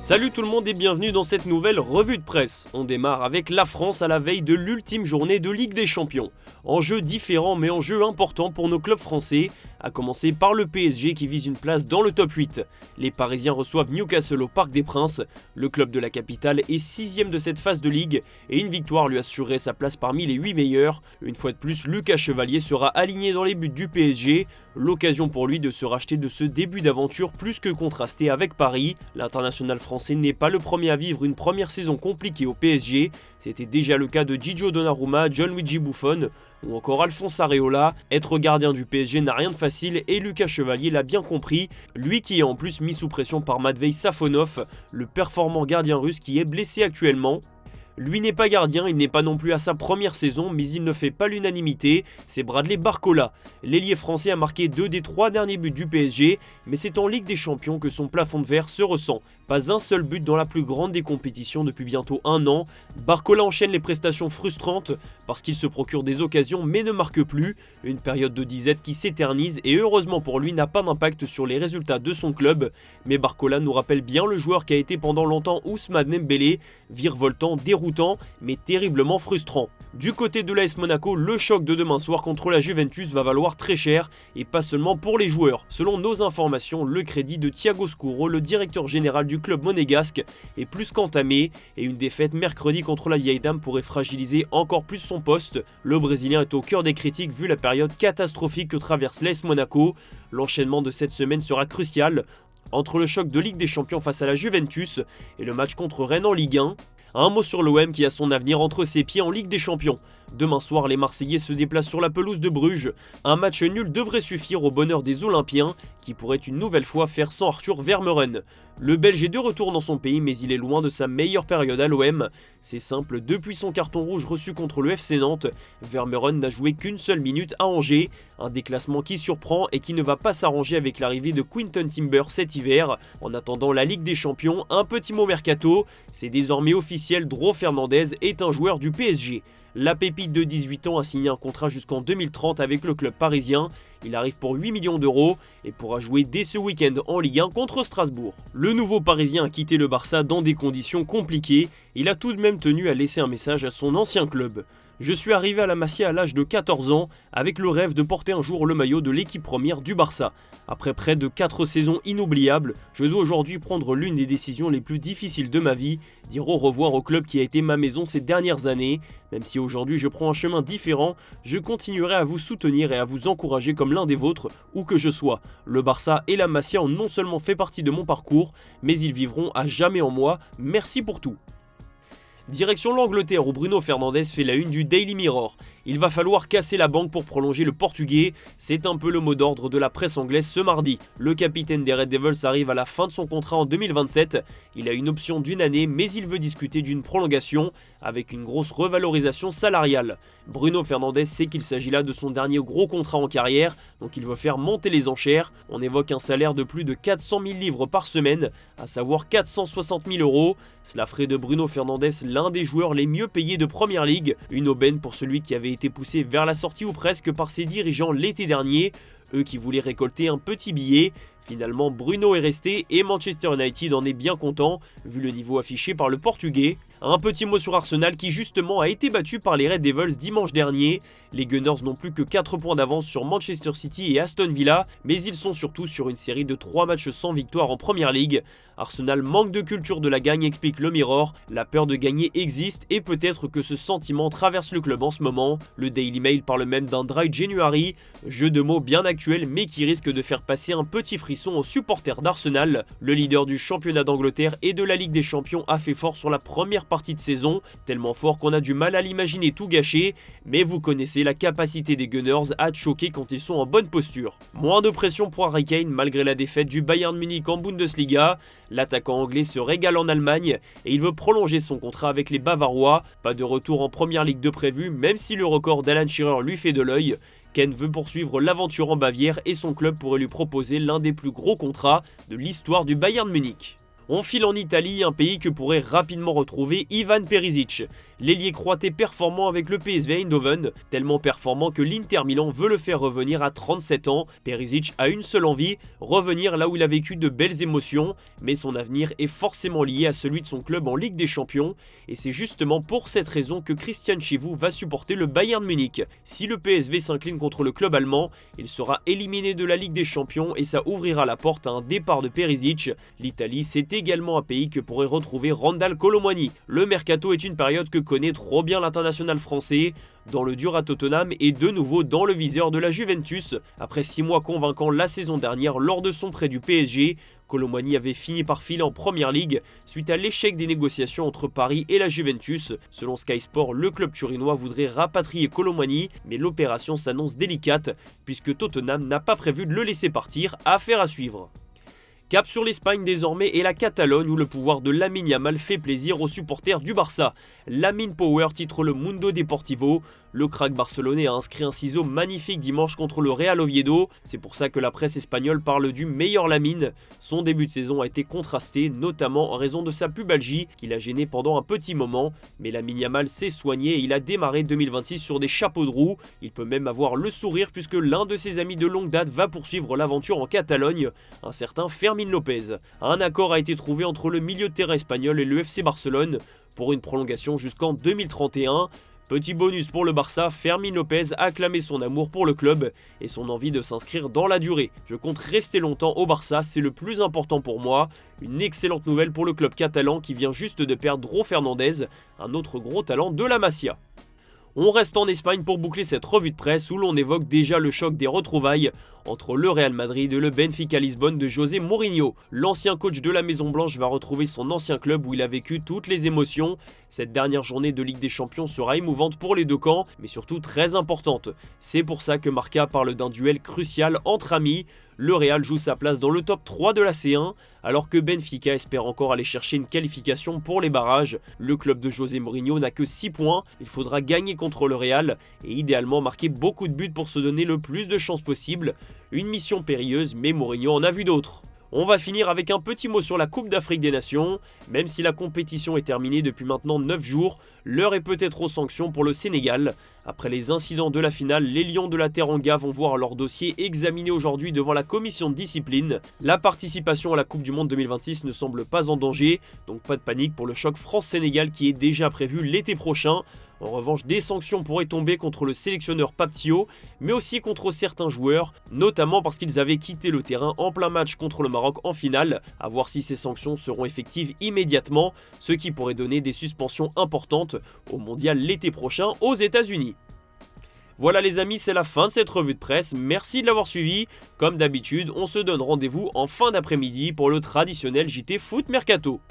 Salut tout le monde et bienvenue dans cette nouvelle revue de presse. On démarre avec la France à la veille de l'ultime journée de Ligue des Champions. Enjeu différent mais enjeu important pour nos clubs français, à commencer par le PSG qui vise une place dans le top 8. Les Parisiens reçoivent Newcastle au Parc des Princes. Le club de la capitale est 6ème de cette phase de Ligue et une victoire lui assurerait sa place parmi les 8 meilleurs. Une fois de plus, Lucas Chevalier sera aligné dans les buts du PSG. L'occasion pour lui de se racheter de ce début d'aventure plus que contrasté avec Paris. L'international français n'est pas le premier à vivre une première saison compliquée au PSG. C'était déjà le cas de Gigio Donnarumma, Gianluigi Buffon ou encore Alphonse Areola. Être gardien du PSG n'a rien de facile et Lucas Chevalier l'a bien compris, lui qui est en plus mis sous pression par Matvei Safonov, le performant gardien russe qui est blessé actuellement. Lui n'est pas gardien, il n'est pas non plus à sa première saison, mais il ne fait pas l'unanimité, c'est Bradley Barcola. L'ailier français a marqué 2 des 3 derniers buts du PSG, mais c'est en Ligue des Champions que son plafond de verre se ressent. Pas un seul but dans la plus grande des compétitions depuis bientôt un an. Barcola enchaîne les prestations frustrantes parce qu'il se procure des occasions mais ne marque plus. Une période de disette qui s'éternise et heureusement pour lui n'a pas d'impact sur les résultats de son club. Mais Barcola nous rappelle bien le joueur qui a été pendant longtemps Ousmane Dembélé, virevoltant, déroutant mais terriblement frustrant. Du côté de l'AS Monaco, le choc de demain soir contre la Juventus va valoir très cher et pas seulement pour les joueurs. Selon nos informations, le crédit de Thiago Scuro, le directeur général du club monégasque, est plus qu'entamé et une défaite mercredi contre la vieille dame pourrait fragiliser encore plus son poste. Le Brésilien est au cœur des critiques vu la période catastrophique que traverse l'AS Monaco. L'enchaînement de cette semaine sera crucial entre le choc de Ligue des Champions face à la Juventus et le match contre Rennes en Ligue 1. Un mot sur l'OM qui a son avenir entre ses pieds en Ligue des Champions. Demain soir, les Marseillais se déplacent sur la pelouse de Bruges. Un match nul devrait suffire au bonheur des Olympiens, qui pourraient une nouvelle fois faire sans Arthur Vermeuren. Le Belge est de retour dans son pays, mais il est loin de sa meilleure période à l'OM. C'est simple, depuis son carton rouge reçu contre le FC Nantes, Vermeuren n'a joué qu'une seule minute à Angers. Un déclassement qui surprend et qui ne va pas s'arranger avec l'arrivée de Quinton Timber cet hiver. En attendant la Ligue des Champions, un petit mot mercato, c'est désormais officiel, Dro Fernandez est un joueur du PSG. La pépite de 18 ans a signé un contrat jusqu'en 2030 avec le club parisien. Il arrive pour 8 millions d'euros et pourra jouer dès ce week-end en Ligue 1 contre Strasbourg. Le nouveau parisien a quitté le Barça dans des conditions compliquées. Il a tout de même tenu à laisser un message à son ancien club. Je suis arrivé à la Masia à l'âge de 14 ans avec le rêve de porter un jour le maillot de l'équipe première du Barça. Après près de 4 saisons inoubliables, je dois aujourd'hui prendre l'une des décisions les plus difficiles de ma vie, dire au revoir au club qui a été ma maison ces dernières années. Même si aujourd'hui je prends un chemin différent, je continuerai à vous soutenir et à vous encourager comme l'un des vôtres, où que je sois. Le Barça et la Masia ont non seulement fait partie de mon parcours, mais ils vivront à jamais en moi. Merci pour tout. Direction l'Angleterre où Bruno Fernandes fait la une du Daily Mirror. Il va falloir casser la banque pour prolonger le Portugais, c'est un peu le mot d'ordre de la presse anglaise ce mardi. Le capitaine des Red Devils arrive à la fin de son contrat en 2027, il a une option d'1 année mais il veut discuter d'une prolongation avec une grosse revalorisation salariale. Bruno Fernandes sait qu'il s'agit là de son dernier gros contrat en carrière, donc il veut faire monter les enchères. On évoque un salaire de plus de 400 000 livres par semaine, à savoir 460 000 euros. Cela ferait de Bruno Fernandes l'un des joueurs les mieux payés de Première Ligue, une aubaine pour celui qui avait été poussé vers la sortie ou presque par ses dirigeants l'été dernier, eux qui voulaient récolter un petit billet. Finalement, Bruno est resté et Manchester United en est bien content, vu le niveau affiché par le Portugais. Un petit mot sur Arsenal qui justement a été battu par les Red Devils dimanche dernier. Les Gunners n'ont plus que 4 points d'avance sur Manchester City et Aston Villa, mais ils sont surtout sur une série de 3 matchs sans victoire en Première Ligue. Arsenal manque de culture de la gagne, explique le Mirror. La peur de gagner existe et peut-être que ce sentiment traverse le club en ce moment. Le Daily Mail parle même d'un dry January, jeu de mots bien actuel mais qui risque de faire passer un petit frisson aux supporters d'Arsenal. Le leader du championnat d'Angleterre et de la Ligue des Champions a fait fort sur la première partie de saison, tellement fort qu'on a du mal à l'imaginer tout gâcher, mais vous connaissez la capacité des Gunners à choquer quand ils sont en bonne posture. Moins de pression pour Harry Kane malgré la défaite du Bayern Munich en Bundesliga. L'attaquant anglais se régale en Allemagne et il veut prolonger son contrat avec les Bavarois. Pas de retour en Première Ligue de prévu, même si le record d'Alan Shearer lui fait de l'œil. Kane veut poursuivre l'aventure en Bavière et son club pourrait lui proposer l'un des plus gros contrats de l'histoire du Bayern Munich. On file en Italie, un pays que pourrait rapidement retrouver Ivan Perisic. L'ailier croate est performant avec le PSV Eindhoven, tellement performant que l'Inter Milan veut le faire revenir à 37 ans. Perisic a une seule envie, revenir là où il a vécu de belles émotions, mais son avenir est forcément lié à celui de son club en Ligue des Champions, et c'est justement pour cette raison que Christian Chivu va supporter le Bayern Munich. Si le PSV s'incline contre le club allemand, il sera éliminé de la Ligue des Champions et ça ouvrira la porte à un départ de Perisic. L'Italie, c'est également un pays que pourrait retrouver Randal Kolo Muani. Le mercato est une période que connaît trop bien l'international français. Dans le dur à Tottenham et de nouveau dans le viseur de la Juventus. Après 6 mois convaincants la saison dernière lors de son prêt du PSG, Kolo Muani avait fini par filer en Première Ligue suite à l'échec des négociations entre Paris et la Juventus. Selon Sky Sport, le club turinois voudrait rapatrier Kolo Muani, mais l'opération s'annonce délicate puisque Tottenham n'a pas prévu de le laisser partir, affaire à suivre. Cap sur l'Espagne désormais et la Catalogne où le pouvoir de Lamine Yamal fait plaisir aux supporters du Barça. Lamine Power titre le Mundo Deportivo. Le crack barcelonais a inscrit un ciseau magnifique dimanche contre le Real Oviedo. C'est pour ça que la presse espagnole parle du meilleur Lamine. Son début de saison a été contrasté, notamment en raison de sa pubalgie qui l'a gêné pendant un petit moment. Mais Lamine Yamal s'est soigné et il a démarré 2026 sur des chapeaux de roue. Il peut même avoir le sourire puisque l'un de ses amis de longue date va poursuivre l'aventure en Catalogne, un certain Fermín López. Un accord a été trouvé entre le milieu de terrain espagnol et le FC Barcelone pour une prolongation jusqu'en 2031. Petit bonus pour le Barça, Fermín López a acclamé son amour pour le club et son envie de s'inscrire dans la durée. Je compte rester longtemps au Barça, c'est le plus important pour moi. Une excellente nouvelle pour le club catalan qui vient juste de perdre Dro Fernandez, un autre gros talent de la Masia. On reste en Espagne pour boucler cette revue de presse où l'on évoque déjà le choc des retrouvailles entre le Real Madrid et le Benfica Lisbonne de José Mourinho. L'ancien coach de la Maison Blanche va retrouver son ancien club où il a vécu toutes les émotions. Cette dernière journée de Ligue des Champions sera émouvante pour les deux camps, mais surtout très importante. C'est pour ça que Marca parle d'un duel crucial entre amis. Le Real joue sa place dans le top 3 de la C1, alors que Benfica espère encore aller chercher une qualification pour les barrages. Le club de José Mourinho n'a que 6 points, il faudra gagner contre le Real et idéalement marquer beaucoup de buts pour se donner le plus de chances possible. Une mission périlleuse, mais Mourinho en a vu d'autres. On va finir avec un petit mot sur la Coupe d'Afrique des Nations. Même si la compétition est terminée depuis maintenant 9 jours, l'heure est peut-être aux sanctions pour le Sénégal. Après les incidents de la finale, les Lions de la Teranga vont voir leur dossier examiné aujourd'hui devant la commission de discipline. La participation à la Coupe du Monde 2026 ne semble pas en danger, donc pas de panique pour le choc France-Sénégal qui est déjà prévu l'été prochain. En revanche, des sanctions pourraient tomber contre le sélectionneur Paptio, mais aussi contre certains joueurs, notamment parce qu'ils avaient quitté le terrain en plein match contre le Maroc en finale, à voir si ces sanctions seront effectives immédiatement, ce qui pourrait donner des suspensions importantes au mondial l'été prochain aux États-Unis. Voilà les amis, c'est la fin de cette revue de presse, merci de l'avoir suivi. Comme d'habitude, on se donne rendez-vous en fin d'après-midi pour le traditionnel JT Foot Mercato.